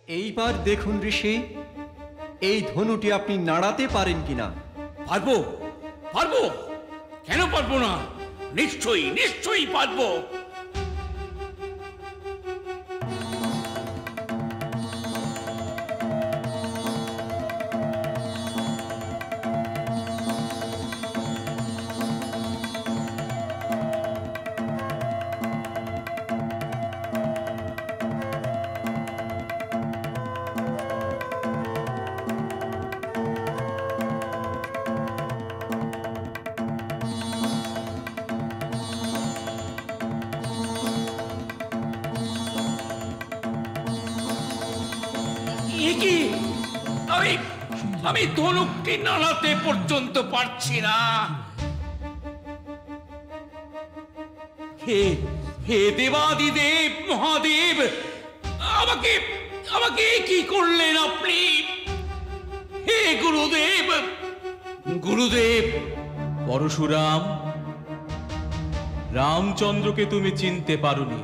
এইবার দেখুন ঋষি, এই ধনুটি আপনি নাড়াতে পারেন কিনা। পারবো, পারবো, কেন পারবো না? নিশ্চয়ই নিশ্চয়ই পারবো। আমি আমি ধনুকটি নাড়াতে পর্যন্ত পারছি না। হে হে দেবাদিদেব মহাদেব, আমাকে আমাকে কি করলেন আপনি? হে গুরুদেব, গুরুদেব। পরশুরাম, রামচন্দ্রকে তুমি চিনতে পারোনি।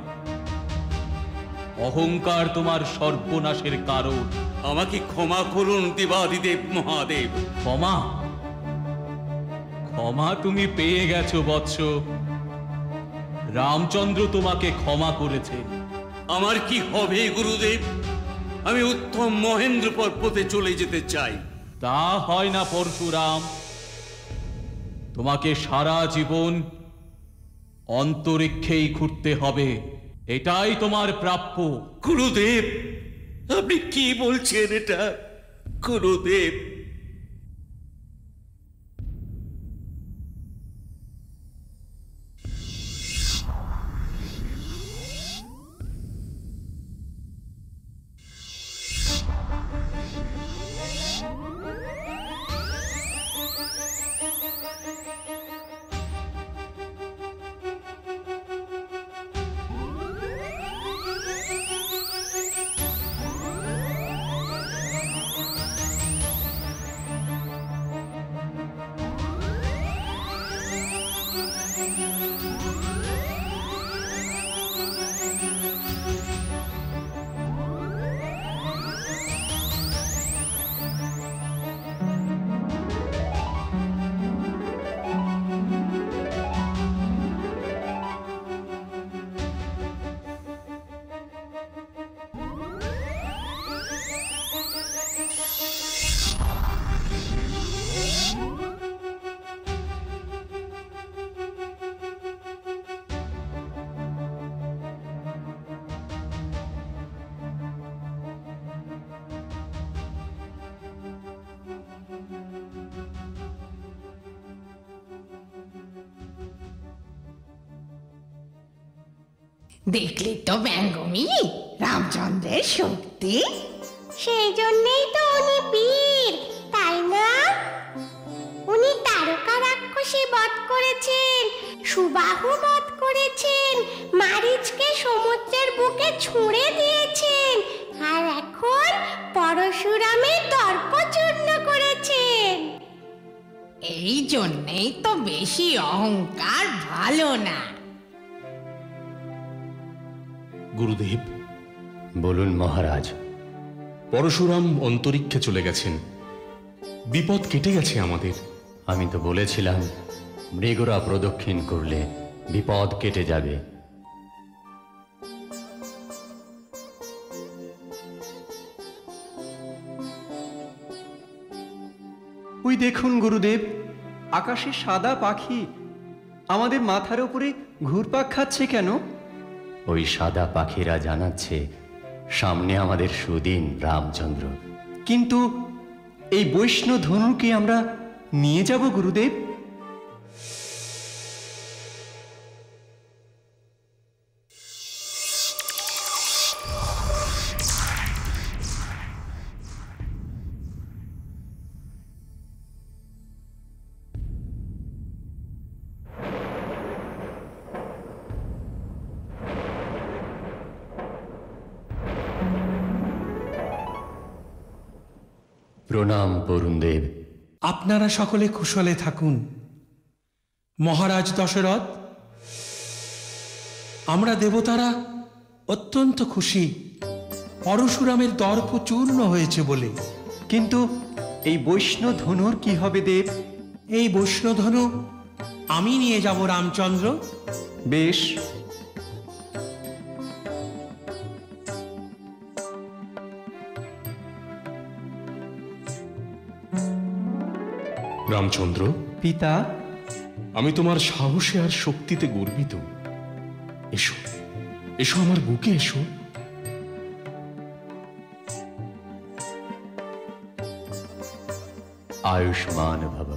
অহংকার তোমার সর্বনাশের কারণ। আমাকে ক্ষমা করুন দেবাদিদেব মহাদেব। ক্ষমা? ক্ষমা তুমি পেয়ে গেছো বৎস। রামচন্দ্র তোমাকে ক্ষমা করেছে। আমার কি হবে গুরুদেব? আমি উত্তম মহেন্দ্র পর্বতে চলে যেতে চাই। তা হয় না পরশুরাম। তোমাকে সারা জীবন অন্তরিক্ষেই ঘুরতে হবে, এটাই তোমার প্রাপ্য। গুরুদেব, আপনি কি বলছেন এটা? গুরুদেব, দেখলি তো ব্যঙ্গমি, রামচন্দ্রের শক্তি। সেই জন্যই তো উনি বীর, তাই না? উনি তারকা রাক্ষসী বধ করেছেন, সুবাহু বধ করেছেন, মারীচকে সমুদ্রের বুকে ছুঁড়ে দিয়েছেন, আর এখন পরশুরামের দর্প চূর্ণ করেছেন। এই জন্যই তো বেশি অহংকার ভালো না। গুরুদেব, বলুন মহারাজ। পরশুরাম অন্তরিক্ষে চলে গেছেন, বিপদ কেটে গেছে আমাদের। আমি তো বলেছিলাম মৃগরা প্রদক্ষিণ করলে বিপদ কেটে যাবে। ওই দেখুন গুরুদেব, আকাশে সাদা পাখি আমাদের মাথার উপরে ঘুরপাক খাচ্ছে কেন? ওই সাদা পাখিরা জানাচ্ছে সামনে আমাদের সুদিন রামচন্দ্র। কিন্তু এই বৈষ্ণব ধনুকে আমরা নিয়ে যাব গুরুদেব। প্রণাম বরুণদেব। আপনারা সকলে কুশলে থাকুন। মহারাজ দশরথ, আমরা দেবতারা অত্যন্ত খুশি পরশুরামের দর্প চূর্ণ হয়েছে বলে। কিন্তু এই বৈষ্ণব ধনুর কি হবে দেব? এই বৈষ্ণধনু আমি নিয়ে যাব রামচন্দ্র। বেশ। রামচন্দ্র, পিতা, আমি তোমার সাহসে আর শক্তিতে গর্বিত। এসো, এসো আমার বুকে এসো। আয়ুষ্মান ভব।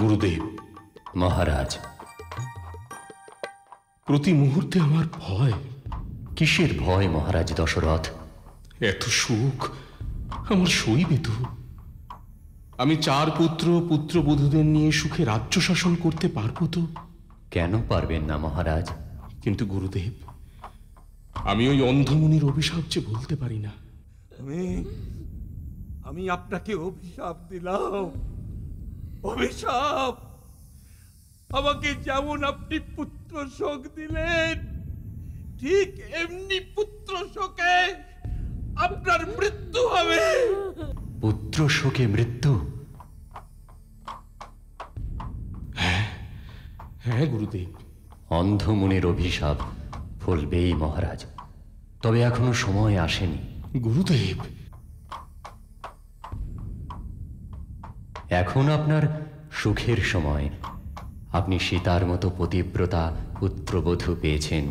গুরুদেব, মহারাজ, প্রতি মুহূর্তে আমার ভয়। কিসের ভয় মহারাজ দশরথ? এত সুখ আমার সইবে তো? আমি 4 পুত্র পুত্রবধূদের নিয়ে সুখে রাজ্য শাসন করতে পারবো তো? কেন পারবেন না মহারাজ? কিন্তু গুরুদেব, আমি ওই অন্ধমুনির অভিশাপ যে বলতে পারি না। আমি আপনাকে অভিশাপ দিলাম, অভিশাপ। আমাকে যেমন আপনি পুত্র শোক দিলেন, ঠিক এমনি পুত্র শোকে আপনার মৃত্যু হবে। পুত্র শোকে মৃত্যু? হ্যাঁ গুরুদেব। অন্ধমুনির অভিশাপ ফলবেই মহারাজ, তবে এখনো সময় আসেনি। গুরুদেব, এখন আপনার সুখের সময়। আপনি সীতার মতো পতিব্রতা পুত্রবধূ পেয়েছেন।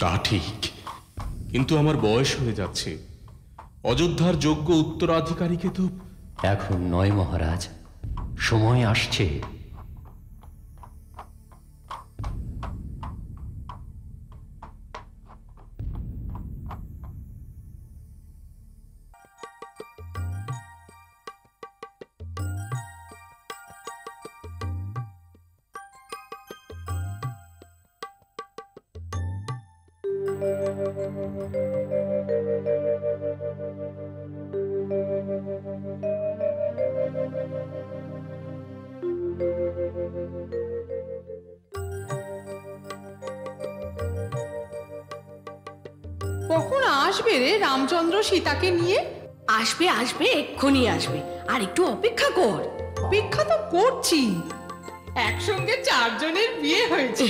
তা ঠিক, কিন্তু আমার বয়স হয়ে যাচ্ছে। অযোধ্যার যোগ্য উত্তরাধিকারীকে তো এখন নয় মহারাজ, সময় আসছে। কখন আসবে রে রামচন্দ্র সীতাকে নিয়ে? আসবে আসবে, এক্ষুনি আসবে, আর একটু অপেক্ষা কর। অপেক্ষা তো করছি। একসঙ্গে 4 জনের বিয়ে হয়েছে,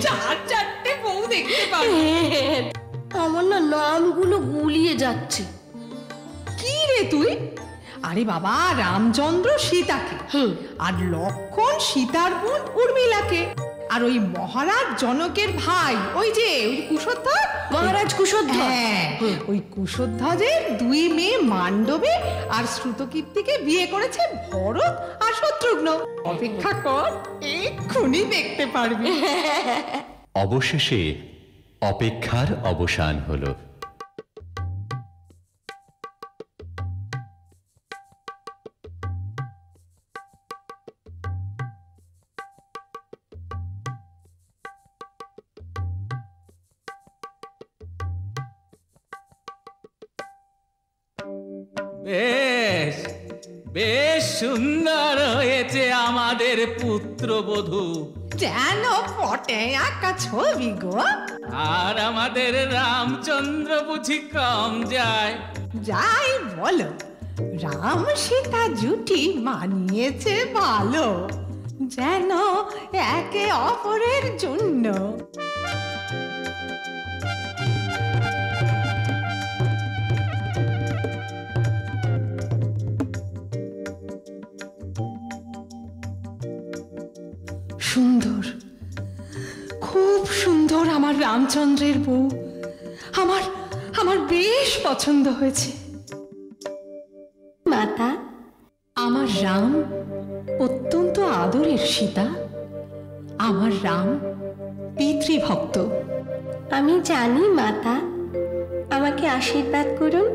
4 বউ দেখতে পাবো। আমার না নামগুলো গুলিয়ে যাচ্ছে। কি রে তুই? আরে বাবা, রামচন্দ্র সীতাকে, আর লক্ষণ সীতার বোন উর্মিলাকে, আর ওই মহারাজ জনকের ভাই, ওই কুশধ্বজ। মহারাজ কুশধ্বজ। হ্যাঁ, ওই কুশধ্বজের 2 মেয়ে মান্ডবে আর শ্রুতকীর্তিকে বিয়ে করেছে ভরত আর শত্রুঘ্ন। অপেক্ষা কর, এক্ষুনি দেখতে পারবি। অবশেষে অপেক্ষার অবসান হলো। বেশ বেশ সুন্দর হয়েছে আমাদের পুত্রবধূ। যেন পটে আঁকা ছবি গো। আর আমাদের রামচন্দ্র বুঝি কম যায়? যাই বলো, রাম সীতা জুটি মানিয়েছে ভালো, যেন একে অপরের জন্য। সুন্দর, খুব সুন্দর আমার রামচন্দ্রের বউ। আমার আমার বেশ পছন্দ হয়েছে। মাতা, আমার রাম অত্যন্ত আদরের সীতা। আমার রাম পিতৃভক্ত। আমি জানি মাতা, আমাকে আশীর্বাদ করুন,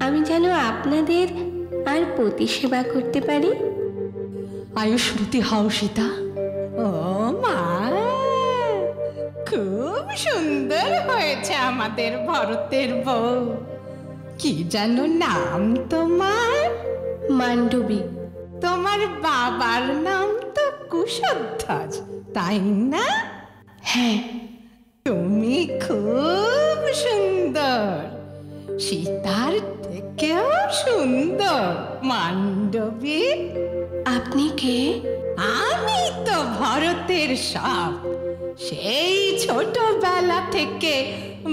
আমি যেন আপনাদের আর পতি সেবা করতে পারি। আয়ুষ্মতী হও সীতা। ও মা, খুব সুন্দর হয়েছে আমাদের ভরতের বউ। কি যেন নাম তোমার? মান্ডবী। তোমার বাবার নাম তো কুশধ্বজ, তাই না? হ্যাঁ। তুমি খুব সুন্দর, সীতার থেকেও সুন্দর মান্ডবী। আপনি কে? আমি তো ভরতের সব। সেই ছোটবেলা থেকে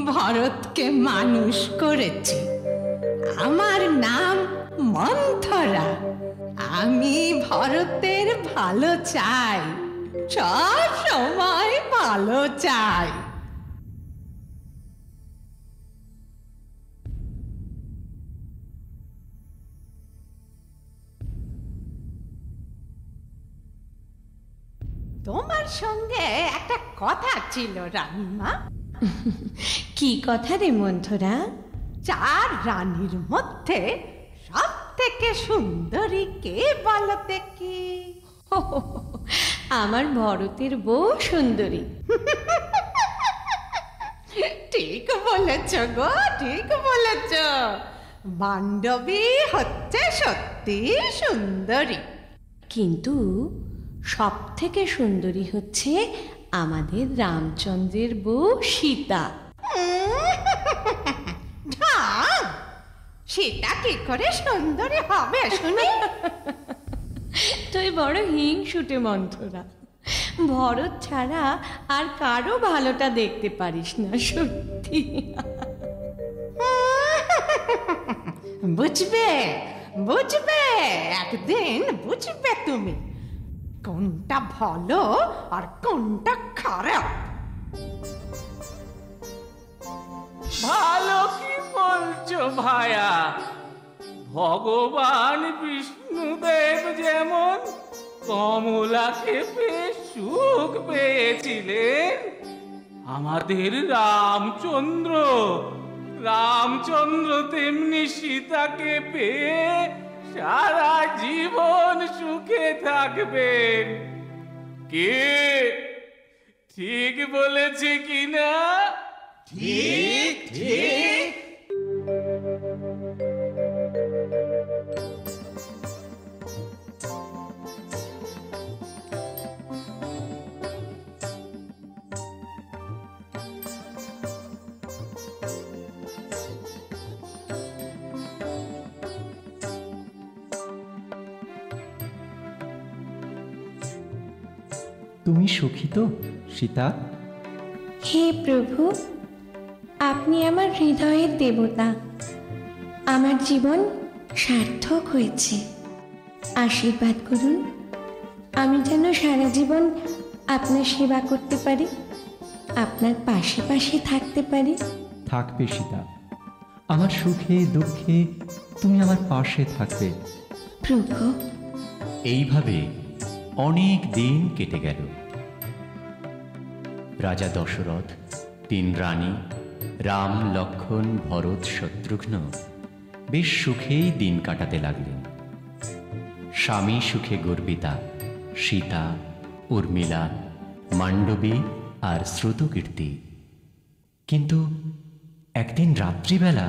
ভরতকে মানুষ করেছি। আমার নাম মন্থরা। আমি ভরতের ভালো চাই, সব সময় ভালো চাই। তোমার সঙ্গে একটা কথা ছিল রানীমা। কি কথা রে মন্থরা? চার রানীর মধ্যে সব থেকে সুন্দরী কে বলো দেখি? আমার ভরতের বউ সুন্দরী। ঠিক বলেছ গো, ঠিক বলেছ। মান্ডবী হচ্ছে সত্যি সুন্দরী। কিন্তু সব থেকে সুন্দরী হচ্ছে আমাদের রামচন্দ্রের বউ সীতা। সেটা কি করে সুন্দরী হবে শুনি? তুই বড় হিংসুটে মন্থরা। ভরত ছাড়া আর কারো ভালোটা দেখতে পারিস না, সত্যি। বুঝবে, বুঝবে, একদিন বুঝবে তুমি কোনটা ভালো আর কোনটা খারাপ। ভালো কি বলছো ভায়া? ভগবান বিষ্ণুদেব যেমন কমলাকে পেয়ে সুখ পেয়েছিলেন, আমাদের রামচন্দ্র তেমনি সীতাকে পেয়ে সারা জীবন সুখে থাকবেন। কে ঠিক বলেছে কিনা? ঠিক ঠিক। তুমি সুখী তো সীতা? হে প্রভু, আপনি আমার হৃদয়ের দেবতা। আমার জীবন সার্থক হয়েছে। আশীর্বাদ করুন, আমি যেন সারা জীবন আপনার সেবা করতে পারি, আপনার পাশে পাশে থাকতে পারি। থাকবে সীতা, আমার সুখে দুঃখে তুমি আমার পাশে থাকবে। প্রভু। এইভাবে অনেক দিন কেটে গেল। রাজা দশরথ, 3 রানী রাম, লক্ষ্মণ, ভরত, শত্রুঘ্ন বেশ সুখেই দিন কাটাতে লাগলেন। স্বামী সুখে গর্বিতা সীতা, উর্মিলা, মান্ডবী আর শ্রুতকীর্তি। কিন্তু একদিন রাত্রিবেলা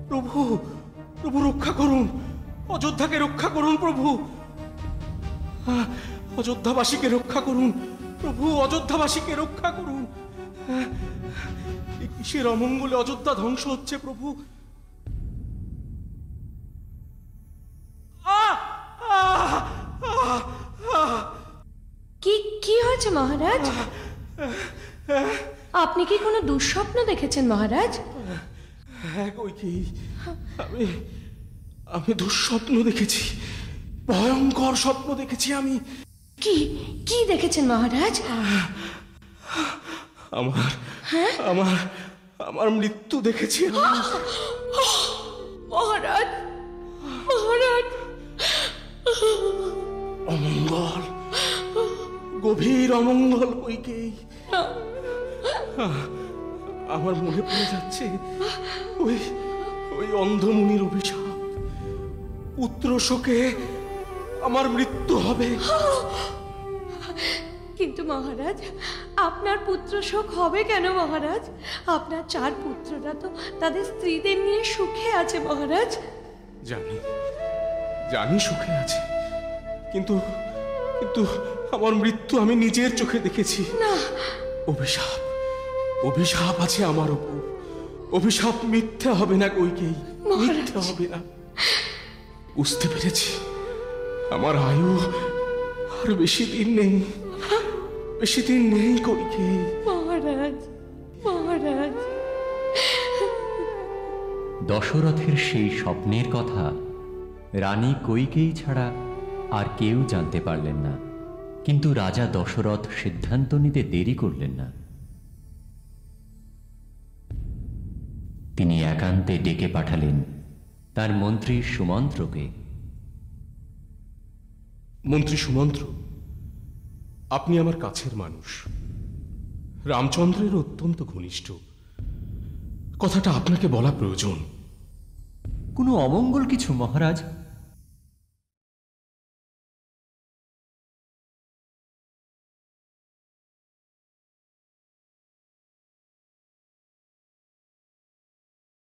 প্রভু, প্রভু রক্ষা করুন, অযোধ্যা অযোধ্যাকে রক্ষা করুন প্রভু। অযোধ্যাবাসীকে রক্ষা করুন প্রভু, অযোধ্যাবাসীকে রক্ষা করুন। এ কিসের অমঙ্গলে অযোধ্যা ধ্বংস হচ্ছে প্রভু? কি কি হয়েছে মহারাজ? আপনি কি কোনো দুঃস্বপ্ন দেখেছেন মহারাজ? হ্যাঁ কইকেয়ী, আমি দুঃস্বপ্ন দেখেছি, ভয়ঙ্কর স্বপ্ন দেখেছি আমি। কি কি দেখেছেন মহারাজ? আমার আমার আমার মৃত্যু দেখেছি আমি। মহারাজ, মহারাজ! অমঙ্গল, গভীর অমঙ্গল কইকেয়ী। আমার মনে পড়ে যাচ্ছে ওই ওই অন্ধমুনির অভিশাপ। পুত্র শোকে আমার মৃত্যু হবে। কিন্তু মহারাজ, আপনার পুত্র শোক হবে কেন মহারাজ? আপনার 4 পুত্ররা তো তাদের স্ত্রীদের নিয়ে সুখে আছে মহারাজ। জানি জানি সুখে আছে, কিন্তু কিন্তু আমার মৃত্যু আমি নিজের চোখে দেখেছি। না, অভিশাপ, অভিশাপ আছে আমার উপর। অভিশাপ মিথ্যে হবে না কইকেয়ী, মিথ্যে হবে না। বুঝতে পেরেছি, আমার আয়ু আর বেশি দিন নেই, বেশি দিন নেই কইকেয়ী। মহারাজ, মহারাজ! দশরথের সেই স্বপ্নের কথা রানী কইকেয়ী ছাড়া আর কেউ জানতে পারলেন না। কিন্তু রাজা দশরথ সিদ্ধান্ত নিতে দেরি করলেন না। তিনি একান্তে ডেকে পাঠালেন তার মন্ত্রী সুমন্ত্রকে। মন্ত্রী সুমন্ত্র, আপনি আমার কাছের মানুষ, রামচন্দ্রের অত্যন্ত ঘনিষ্ঠ। কথাটা আপনাকে বলা প্রয়োজন। কোনো অমঙ্গল কিছু মহারাজ?